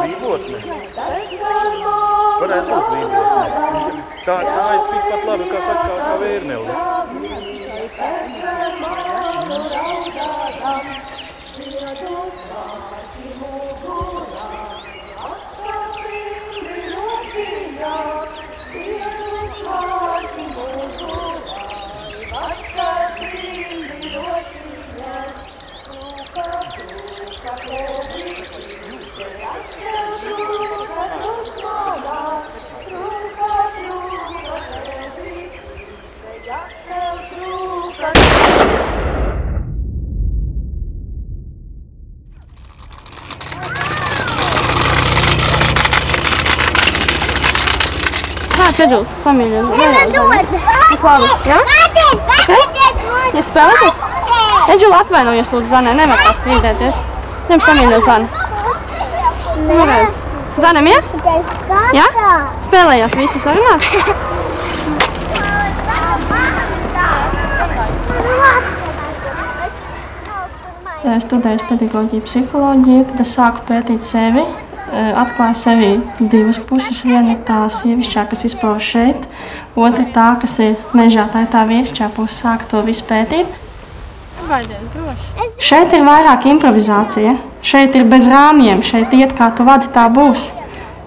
Vībotne. Varētu būt vībotne. Tā ir tikpat labi, kā saka, kā vērmeli. Čedžu, samīļos. Labi, jā? Ja spēlēties? Čedžu, atvainojies, lūdzu, Zanē, nevar tā strīdēties. Ņem samīļos, Zane. Neredz. Zane, mies? Jā? Spēlējās visi sarunāt? Studēju pedagoģiju psiholoģiju, tad es sāku pētīt sevi. Atklāju sevī divas puses. Viena ir tā sievišķā, kas izpauž šeit, otra tā, kas ir mežā, tā ir tā viesšķā puse, sāku to visu pētīt. Šeit ir vairāk improvizācija, šeit ir bez rāmjiem, šeit iet kā tu vadi, tā būs.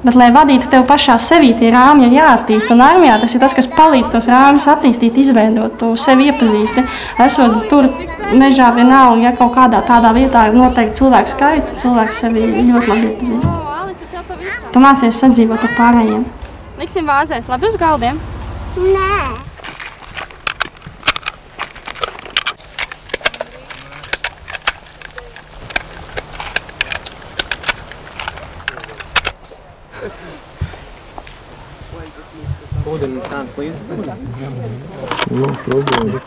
Bet, lai vadītu tev pašā sevī, tie rāmji ir jāattīst, un armijā tas ir tas, kas palīdz tos rāmjus attīstīt, izveidot, tu sevi iepazīsti. Esot tur mežā vienalga, ja kaut kādā tādā vietā ir noteikti cilvēku skaitu, cilvēks sevi ļoti labi iepazīst. Tu mācies sadzīvot ar pārējiem. Liksim vāzēs, labi uz galdiem? Nē. Ūdeni nāk līdzi? Nu, probēju.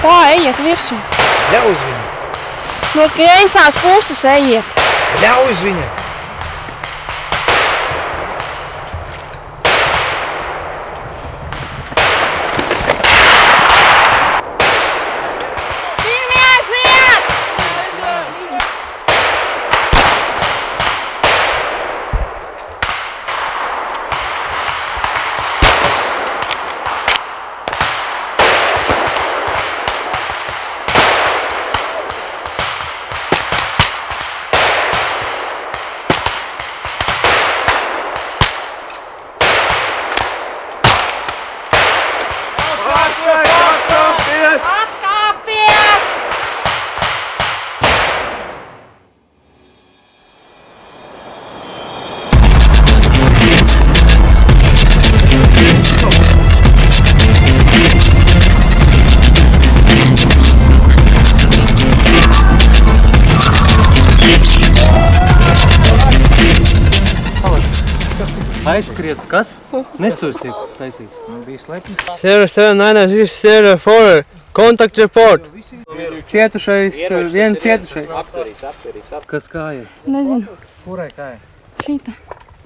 Tā, ejiet virsū. Ļauj viņu. No kreisās puses ejiet. Ļauj viņu. Aizskriet, kas? Nestūs tiek taisīts. Bija slepni. 07904, contact report. Cietušais, viens cietušais. Kas kāja? Nezinu. Kurai kāja? Šīta.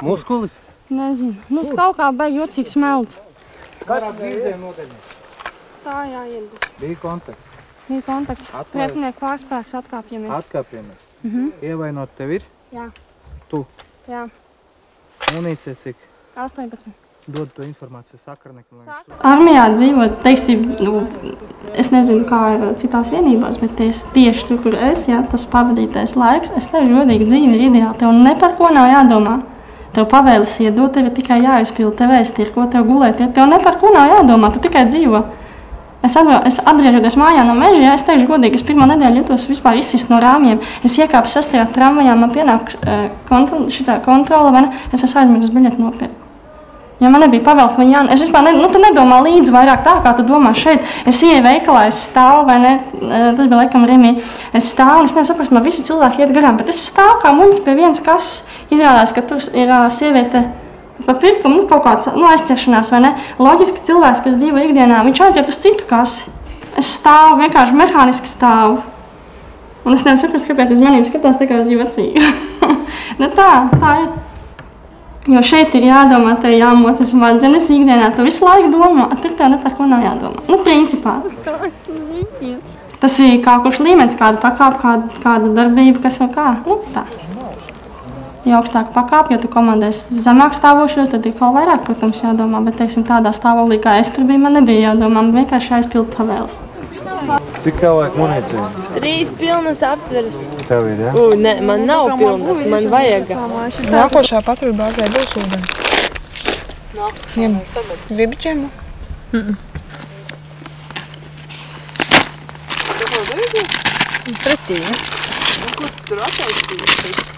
Muskulis? Nezinu. Nu, kaut kā baigi jocīgs smelts. Kas brīdēja nodeļa? Tā jāiet būs. Bija kontakts. Bija kontakts. Pretinieku pārspēks atkāpjamies. Atkāpjamies. Ievainot tev ir? Jā. Tu? Jā. Munīcija cik? 18. Dod to informāciju sakarnekam. Armijā dzīvot, teiksim, nu, es nezinu, kā ir citās vienībās, bet tieši tur, kur es, ja, tas pavadītais laiks, es teikšu godīgi, dzīve ir ideāli. Tev ne par ko nav jādomā. Tev pavēles iedot, tev ir tikai jāizpild, tev ēst ir, ko tev gulēt. Ja, tev ne par ko nav jādomā, tu tikai dzīvo. Es atgriežoties mājā no meža, ja, es teikšu godīgi, es pirmo nedēļu jutos vispār izsist no rāmjiem. Es iekāpu 6. tramvajā, man pienāk šitā kontrole, vai ne? Es esmu aizmirsis biļeti nopirkt. Ja man nebija pavēlta, man jāna, es vispār tu nedomā līdzi vairāk tā, kā tu domā šeit. Es ieeju veikalā, es stāvu, vai ne, tas bija laikam Rimī. Es stāvu un es nevaru saprast, man visi cilvēki iet garām, bet es stāvu kā muļķis pie vienas kases. Izrādās, ka tur ir sieviete pa pirkumu, kaut kāds aizķeršanās, vai ne. Loģiski cilvēks, kas dzīvo ikdienā, viņš aiziet uz citu kasi. Es stāvu, vienkārši mehāniski stāvu. Un es nevaru saprast, kāpēc uz manīm skatās tā kā uz jocīgu. Nu tā ir. Jo šeit ir jādomā, tev jāmocas smadzenes ikdienā, tu visu laiku domā, tur tev ne par ko nav jādomā. Nu, principā. Tas ir kaut kurš līmenis, kāda pakāpe, kāda darbība, kas vai kā. Nu, tā. Jo augstāk pakāpe, jo tu komandēs zemāk stāvošos, tad ir kaut vairāk, protams, jādomā. Bet, teiksim, tādā stāvolī, kā es tur biju, man nebija jādomā, man vienkārši jāizpild pavēles. Cik tev vajag munīciju? 3 pilnas aptveres. Tev ir, ja? Nē, man nav pilnas, man vajag. Nākošā patruļu bāzē būs ūdens. Ņem. Gribi ķemu? Pretī, ja? Kur tur atveicījies?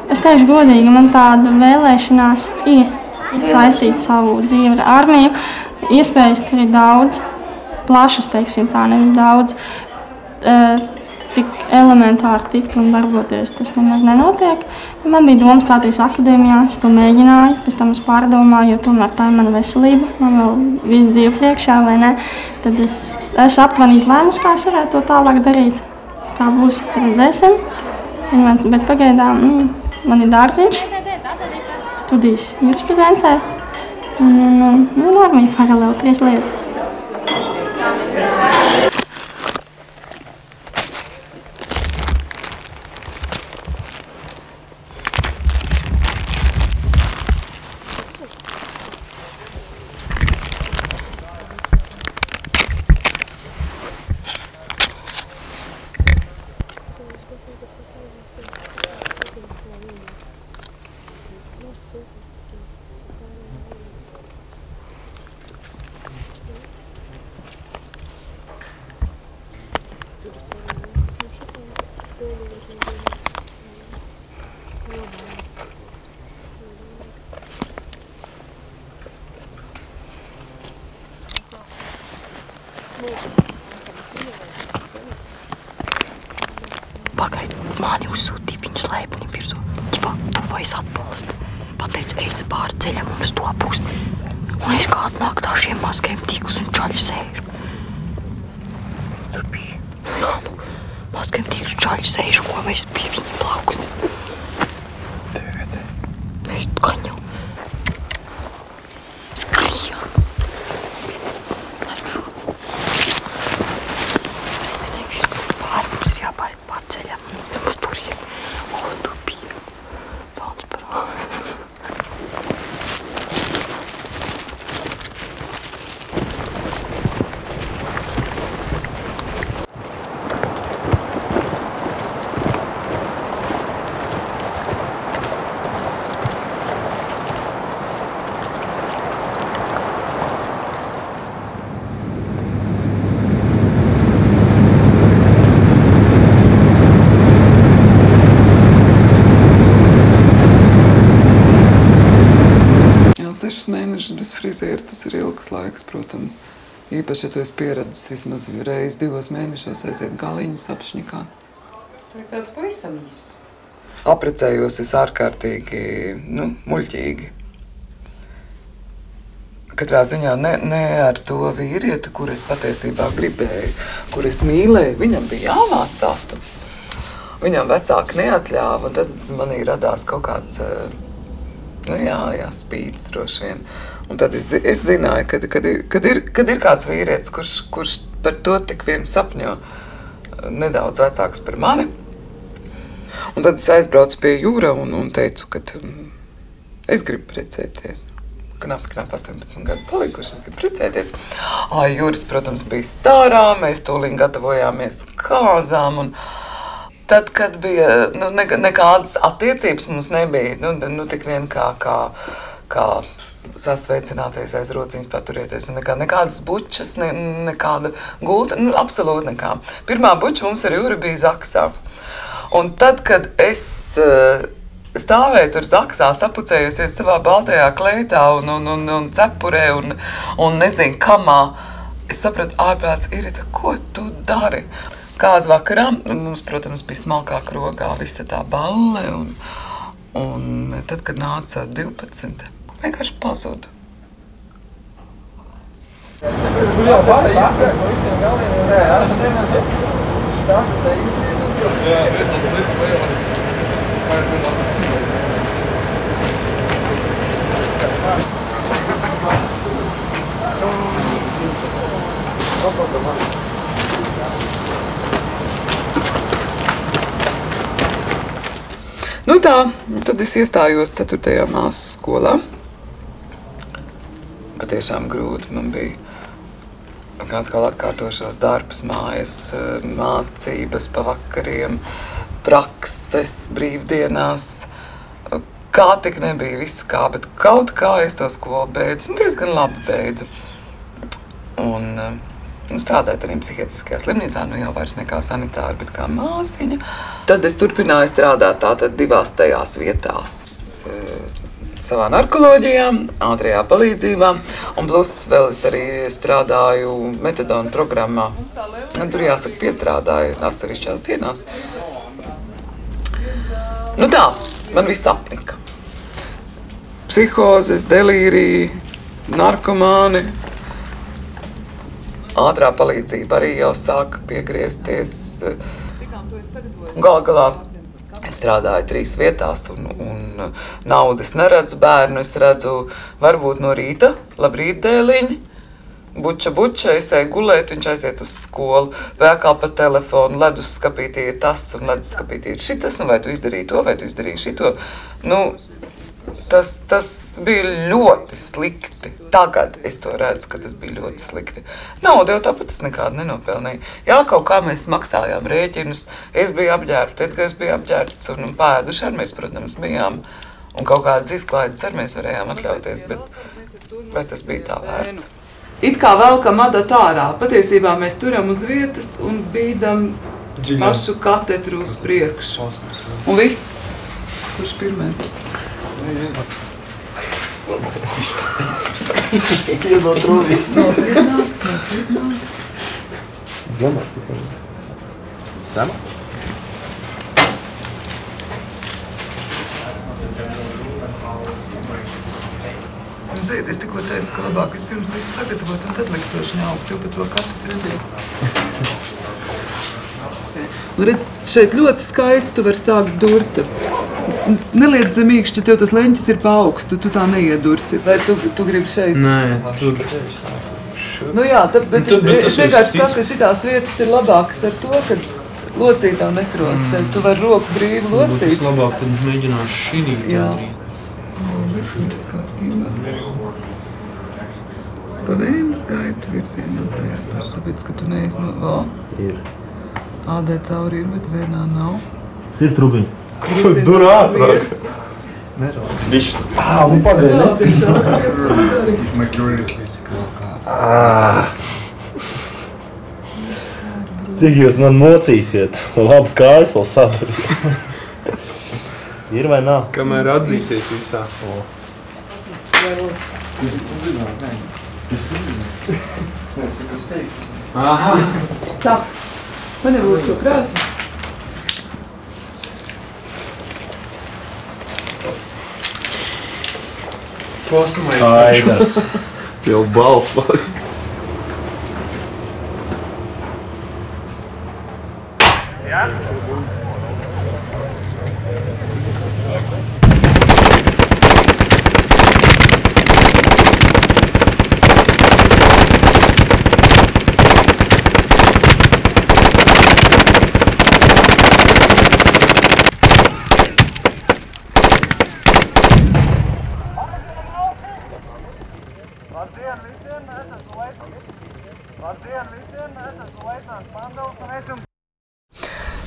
Es teikšu godīgi, man tāda vēlēšanās ir saistīt savu dzīvi ar armiju. Iespējas tur ir daudz, plašas, teiksim tā, nevis daudz. Tik elementāri tikt un darboties, tas nemaz nenotiek. Man bija doma stāties akadēmijā, es to mēģināju, pēc tam es pārdomāju, jo tomēr tā ir mana veselība, man vēl visu dzīvi priekšā, vai ne. Tad es esmu aptuveni izlēmusi, kā es varētu to tālāk darīt. Kā būs, redzēsim. Bet pagaidām man ir dārziņš, studijas jurisprudencē un armija paralēli 3 lietas. Pagaid, mani uzsūtīja viņu slēpni virsū. Ķipā, tuvojas atbalst. Pateica, ej pāri ceļam un uz to pusi. Un es kā atnāk tā šiem mazgiem tīklus un čaļi sēžu. Tur bija. Jā, mazgiem tīklus čaļi sēžu, ko mēs pie viņiem blakus. Mēs kaņu. Skrija. Taču. Pretinieks ir pāri, mums ir jāpāriet pāri ceļam. Uz turien. Un tur 6 mēnešus bez friziera, tas ir ilgs laiks, protams. Īpaši, ja tu esi pieredzis vismaz reizi 2 mēnešos aiziet galiņus apšņikāt. Tu ir tāds pavisam īsts. Aprecējos es ārkārtīgi, muļķīgi. Katrā ziņā ne ar to vīrieti, kur es patiesībā gribēju, kur es mīlēju, viņam bija jāmācās. Viņam vecāki neatļāva, un tad manī radās kaut kāds, spīds droši vien. Un tad es zināju, kad ir kāds vīrietis, kurš par to tik vien sapņo nedaudz vecāks par mani. Un tad es aizbraucu pie Jūra un teicu, ka es gribu precēties. Knapi 18 gadu palikuši, es gribu precēties. Jūris, protams, bija stārā, mēs tūlīt gatavojāmies kāzām. Un tad, kad bija nekādas attiecības mums nebija, tik vien kā sasveicināties aiz rociņas paturēties. Un nekādas bučas, nekāda gulta, absolūti nekā. Pirmā buča mums ar Jūri bija Zaksā. Un tad, kad es stāvēju tur Zaksā, sapucējusies savā baltajā kleitā un cepurē un nezinu kamā, es sapratu, ārprāts, Irita, ko tu dari? Kāz vakarā mums, protams, bija smalkāk rokā visa tā balle, un tad, kad nāca 12, vienkārši pazudu. Tad es iestājos 4. māsas skolā. Patiešām grūti man bija. Atkal atkārtošos darbs, mājas, mācības pa vakariem, prakses, brīvdienās. Kā tik nebija viss kā, bet kaut kā es to skolu beidzu. Diezgan labi beidzu. Un strādājot arī psihiatriskajā slimnīcā, jau vairs nekā sanitāra, bet kā māsiņa. Tad es turpināju strādāt tātad 2 tajās vietās. Savā narkoloģijā, ātrajā palīdzībā, un plus vēl es arī strādāju metadonu programmā. Tur jāsaka, piestrādāju atsevišķās dienās. Man viss apnika. Psihozes, delīrija, narkomāni. Ātrā palīdzība arī jau sāka piegriezties. Gal galā es strādāju 3 vietās un naudas neredzu, bērnu es redzu varbūt no rīta, labrīt dēliņi, buča, es eju gulēt, viņš aiziet uz skolu, vēkā pa telefonu, leduskapītī ir tas un leduskapītī ir šitas, vai tu izdarīji to, vai tu izdarīji šito. Tas bija ļoti slikti. Tagad es to redzu, ka tas bija ļoti slikti. Naudu jau tāpat es nekādu nenopelnīju. Jā, kaut kā mēs maksājām rēķinus, es biju apģērbta, Edgars bija apģērbts un pēduši ar mēs, protams, bijām. Un kaut kādas izklaides ar mēs varējām atļauties, bet vai tas bija tā vērts? It kā velkam adatu ārā. Patiesībā mēs turam uz vietas un bīdam pašu katetru uz priekšu. Un viss, kurš pirmais? Iedot rūdīt. Zemā. Zemā? Dzird, es tikko teicu, ka labāk vispirms visu sagatavot un tad likt to šņauku, tev pat vēl katru Un redz, šeit ļoti skaisti tu vari sākt durt. Neliec zemīkšķi, tev tas leņķis ir pa augstu, tu tā neiedursi. Vai tu gribi šeit? Nē, tur. Jā, bet es vienkārši saku, ka šitās vietas ir labākas ar to, ka locīt tev netrocē. Tu vari roku brīvi locīt. Tas labāk, tad mēģināšu šī darīt. Pa vējas gaitu virzienā tajā paši, tāpēc, ka tu neesi no... Ir. Ādē cauri ir, bet vienā nav. Sirtrubiņu. Tur ātrāk. Viņš... Un pagaidi. Cik jūs man mocīsiet? Labs kājas vēl sadarīt. Ir vai nav? Kamēr atzīsies visā. Aha. Tā, man ir lūdzu krāsma. Skaidrs. Jau balfājas.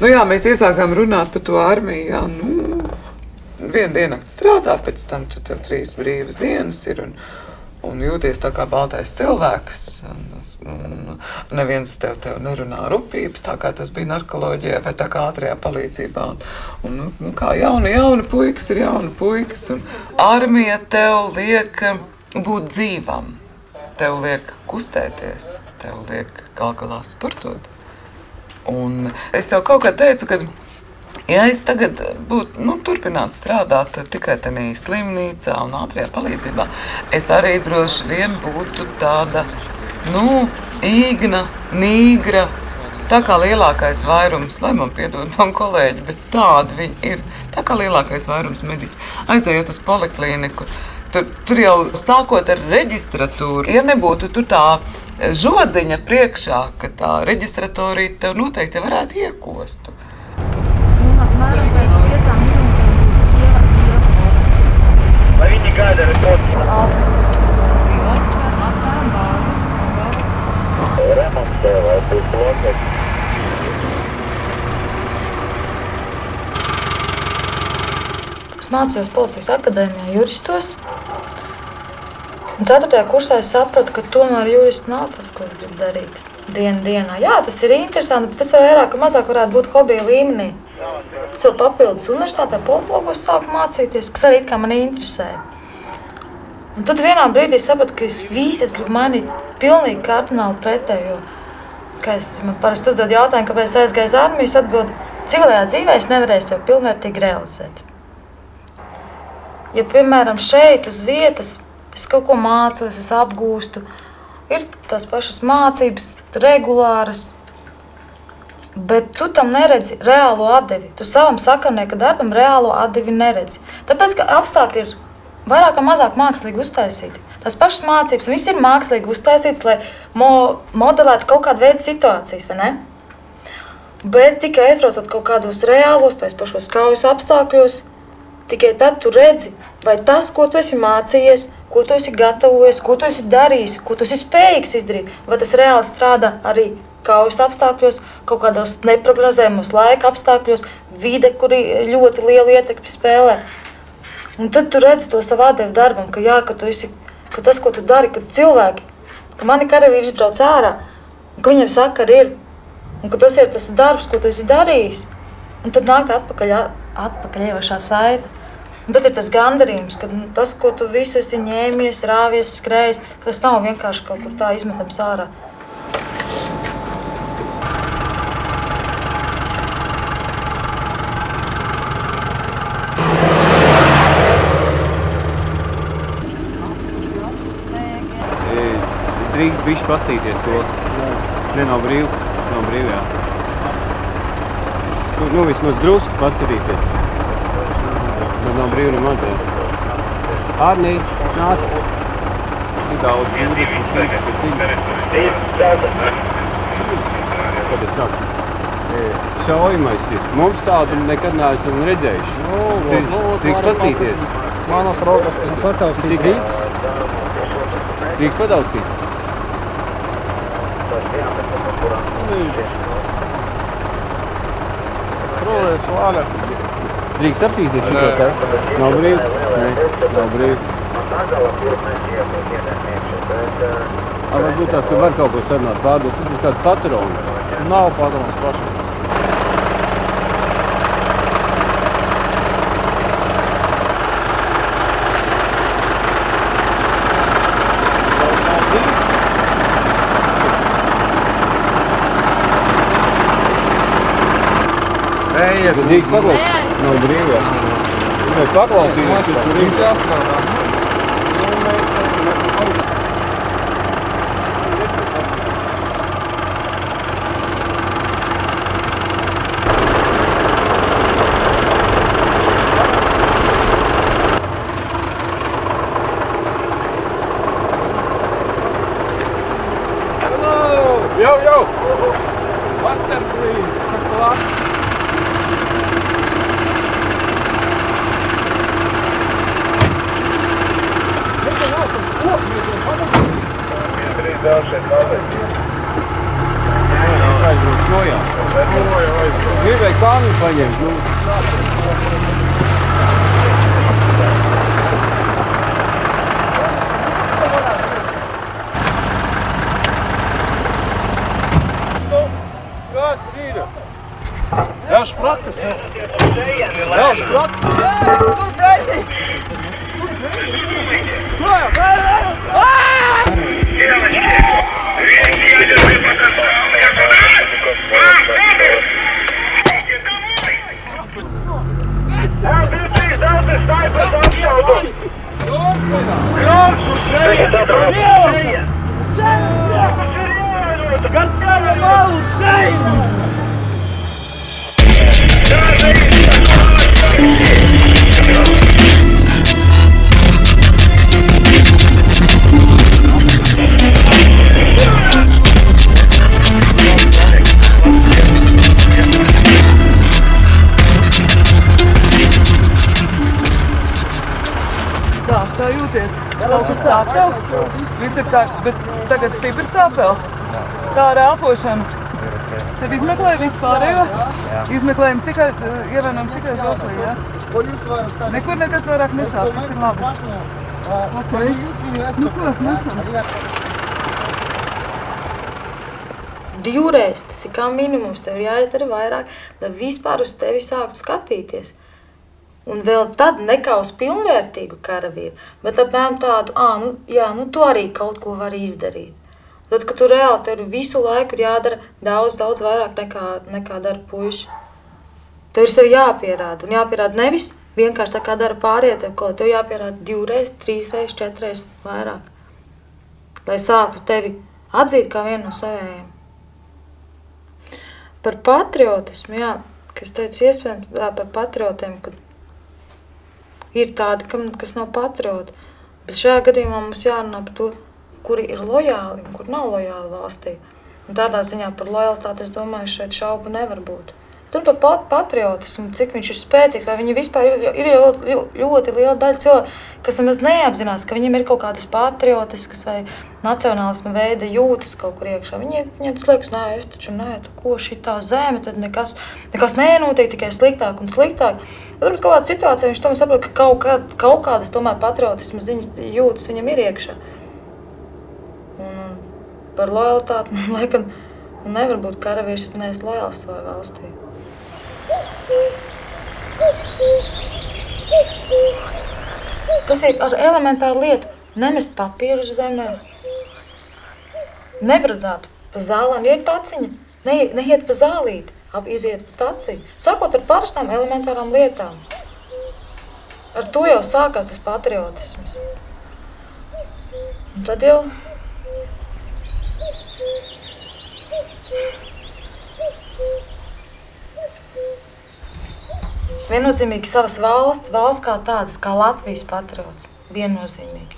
Nu jā, mēs iesākām runāt par to armiju, jā, vienu diennakti strādā, pēc tam tu tev 3 brīvas dienas ir un jūties tā kā baltais cilvēks, un neviens tev nerunā rupības, tā kā tas bija narkoloģijā vai tā kā ātrajā palīdzībā, un kā jauni puikas ir jauni puikas, un armija tev liek būt dzīvam, tev liek kustēties, tev liek gal galā sportot. Un es jau kaut kā teicu, ka, ja es tagad būtu, turpinātu strādāt tikai tenī slimnīcā un ātrajā palīdzībā, es arī droši vien būtu tāda, īgna, nīgra, tā kā lielākais vairums, lai man piedod man kolēģi, bet tādi viņi ir, tā kā lielākais vairums mediķi. Aizējot uz poliklīniku, tur jau sākot ar reģistratūru, ja nebūtu tur tā žodziņa priekšā, ka tā reģistratorija tev noteikti varētu iekostu. Vai viņi gaida remontē vai būs lokekļi? Es mācījos Policijas akadēmijā juristos. Un 4. kursā es sapratu, ka tomēr jurists nav tas, ko es gribu darīt dienā. Jā, tas ir interesanti, bet tas vairāk vai mazāk varētu būt hobija līmenī. Tas vēl papildus universitātē politologos sāku mācīties, kas arī it kā mani interesēja. Un tad vienā brīdī es sapratu, ka es gribu mainīt pilnīgi kardināli pretējo. Kā man parasti uzdod jautājumu, kāpēc es aizgāju uz armiju, es atbildu, civilajā dzīvē es nevarēju sev pilnvērtīgi realizēt. Ja, piemēram, šeit uz vietas es kaut ko mācos, es apgūstu, ir tās pašas mācības, regulāras, bet tu tam neredzi reālo atdevi. Tu savam sakarnieka darbam reālo atdevi neredzi. Tāpēc, ka apstākļi ir vairāk vai mazāk mākslīgi uztaisīti. Tās pašas mācības, viss ir mākslīgi uztaisīts, lai modelētu kaut kādu veidu situācijas, vai ne? Bet tikai aizbraucot kaut kādos reālos, tais pašos kaujas apstākļos, tikai tad tu redzi, vai tas, ko tu esi mācījies, ko tu esi gatavojies, ko tu esi darījis, ko tu esi spējīgs izdarīt, vai tas reāli strādā arī kaujas apstākļos, kaut kādos neprognozējumos laika apstākļos, vide, kuri ļoti lielu ietekmi spēlē. Un tad tu redzi to savu atdevi darbam, ka jā, ka tas, ko tu dari, ka cilvēki, ka mani karavīri izbrauc ārā, un ka viņiem sakari ir, un ka tas ir tas darbs, ko tu esi darījis, un tad nāk tā atpakaļ ejošā saita. Un tad ir tas gandarījums, ka tas, ko tu visu esi ņēmies, rāvies, skrējis, tas nav vienkārši kaut kur tā izmetams ārā. Drīkst bišķi pastīties to. Ne, nav brīvi, jā. Vismaz drusku paskatīties. Bet nav brīvi nemaz, jā. Arnī, nāk. Tik daudz 20 līgas ir siņa. Kāpēc tāds? Šaujamais ir. Mums tādu nekad neesam redzējuši. Drīkst pastīties. Manas rokas pataustīt drīkst. Drīkst pataustīt. Skrūvēs lāle. Drīkst apsīties šito te? Nav brīvi? Nē, nav brīvi. Varbūt tās, tu var kaut ko sarunāt pārdot, tas būs kāds patroni. Nav patrons pašam. Neiet. Drīkst paklausīt. Nav brīvā. Vai paklausīties, kur viņš jāstrādā? Yo, yo! Water, please. Aizbrauc šojā. Gribēju kāmi paņemt. Kas ir? Ļauš prakas. Ļauš prakas. Tur Fredis! Kā jūties? Kaut kas sāp tev? Viss ir kā, bet tagad stipri sāp vēl? Tā ar elpošanu. Tad izmeklēja vispārējo? Izmeklējums tikai, ievainojums tikai žoklī, ja? Nekur nekas vairāk nesāp, tas ir labi. Okay. Nu ko, nesam? Divreiz, tas ir kā minimums, tev ir jāizdara vairāk, lai vispār uz tevi sāktu skatīties. Un vēl tad nekā uz pilnvērtīgu karavīru, bet apmēram tādu, tu arī kaut ko vari izdarīt. Tad, kad tu reāli tev visu laiku ir jādara daudz vairāk nekā dara puiši. Tev ir sev jāpierāda, un jāpierāda nevis vienkārši tā kā dara pārējie tev, ka tev jāpierāda 2 reizes, 3 reizes, 4 reizes vairāk. Lai sāktu tevi atzīt kā vienu no savējiem. Par patriotismu, jā, kas teicu iespējams par patriotiem, kad ir tādi, kas nav patrioti. Bet šajā gadījumā mums jārunā par to, kuri ir lojāli un kuri nav lojāli valstī. Un tādā ziņā par lojalitāti, es domāju, šeit šaubu nevar būt. Tad par patriotismu, cik viņš ir spēcīgs, vai viņi vispār ir ļoti liela daļa cilvēku, kas nemaz neapzinās, ka viņiem ir kaut kādas patriotiskas vai nacionālisma veida jūtas kaut kur iekšā. Viņiem tas liekas, nē, es taču nē, ko šitā zeme, tad nekas nenotiek, tikai sliktāk un sliktāk. Varbūt kaut kādā situācijā viņš tomēr saprot, ka kaut kādas tomēr patriotisma ziņas jūtas viņam ir iekšā. Un par lojalitāti, laikam, nevar būt karavīrs, ja tu neesi lojāls savai valstī. Tas ir ar elementāru lietu. Nemest papīru uz zemē. Nebradāt pa zālēm. Ja ir taciņa, neiet pa zālīti, iziet pa taciņu. Sākot ar parastām elementārām lietām. Ar to jau sākās tas patriotisms. Un tad jau... Viennozīmīgi savas valsts kā tādas, kā Latvijas patriots. Viennozīmīgi.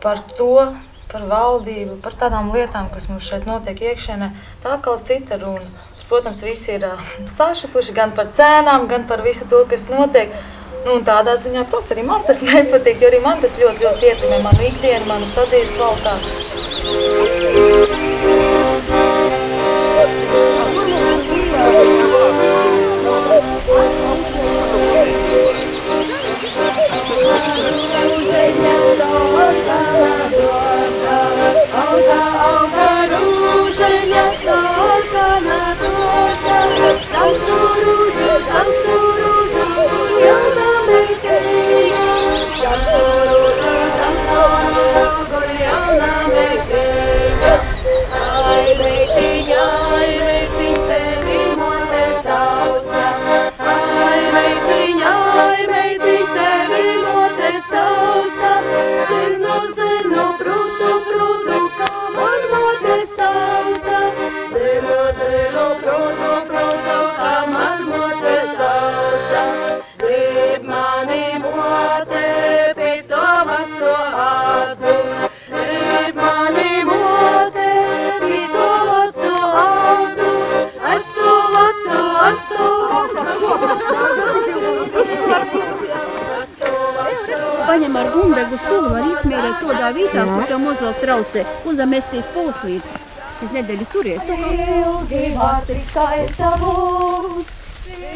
Par to, par valdību, par tādām lietām, kas mums šeit notiek iekšienē, tā kā cita runa. Protams, visi ir sašutuši gan par cēnām, gan par visu to, kas notiek. Nu, un tādā ziņā, protams, arī man tas nepatīk, jo arī man tas ļoti ietekmē manu ikdienu, manu sadzīves kvalitāti. paņem ar gundegu sulu, var izmērēt tādā vietā, kur tev mazāk traucē. Uzamestīs pūslītes. Es nedēļu turies. Ilgi var tik skaista būt,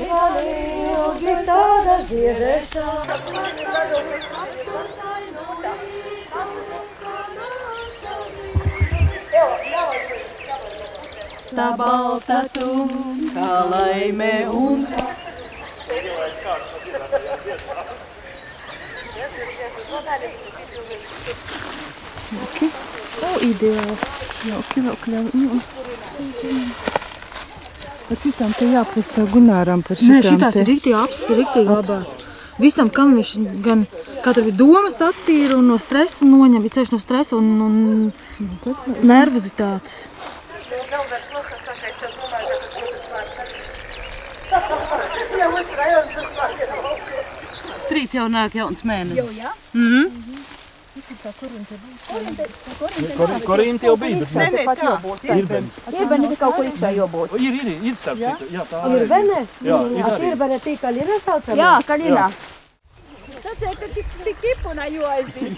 ilgi tāda dziedēšana. Tā balta tu, kā laime un... Ideāli. Jauki vēl kļauj. Par šitām te jāpusē Gunāram par šitām te. Nē, šitās ir riktīgi apsis, riktīgi labās. Visam, kam viņš gan katru domas attīra un no stresa noņem, ir ceļš no stresa un nervozitātes. Trīt jau nāk jauns mēnesis. Jau, jā? Korinti jau bija, bet nē, tā. Irbeni kaut ko iekšā jābūt. Ir starp citu. Jā, tā Ir vene? Jā, ir arī. Irbeni tī Kalina saucamā? Jā, Kalina. Tas ir, ka tik kipuna jo aiziet.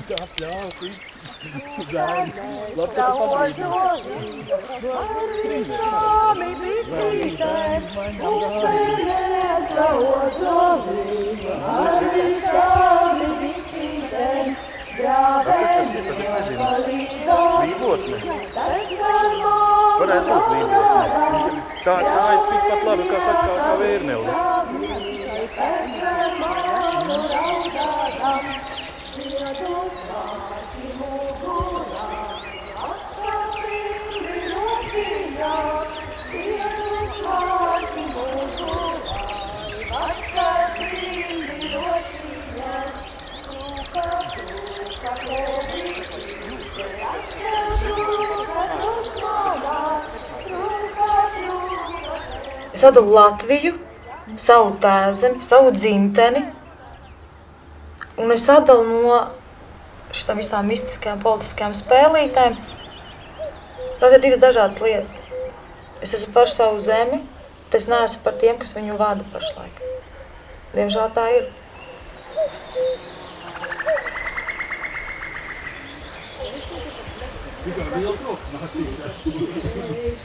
Tā pļauki. Labi, ka pabrīdī. Vībotne. Varētu būt vībotne. Tā ir tikpat labi, kā saka, kā vērneli. Es atdalu Latviju, savu tēvzemi, savu dzimteni, un es atdalu no šitām visām mistiskajām politiskajām spēlītēm. Tas ir divas dažādas lietas. Es esmu par savu zemi, bet es neesmu par tiem, kas viņu vada pašlaik. Diemžēl tā ir.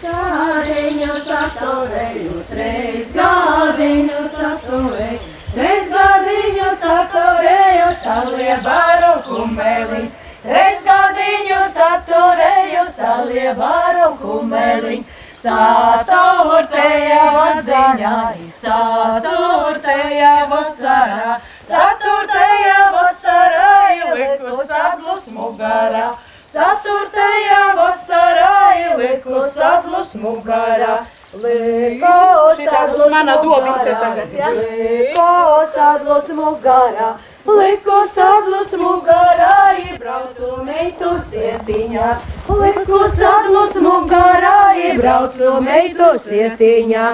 Gādiņus atturēju, trīs gādiņus atturēju, trīs gādiņus atturēju, stalie baru kumeliņ. Trīs gādiņus atturēju, stalie baru kumeliņ. Ceturtajā vadziņā, ceturtajā vasarā, ceturtajā vasarā ieliku sadlus mugarā. Ceturtajā vasarā ieliku sadlus mugarā. Liku sadlus mugarā, liku sadlus mugarā. Liku sadlus mugarā, iebraucu meitu sietiņā. Liku sadlus mugarā, iebraucu meitu sietiņā.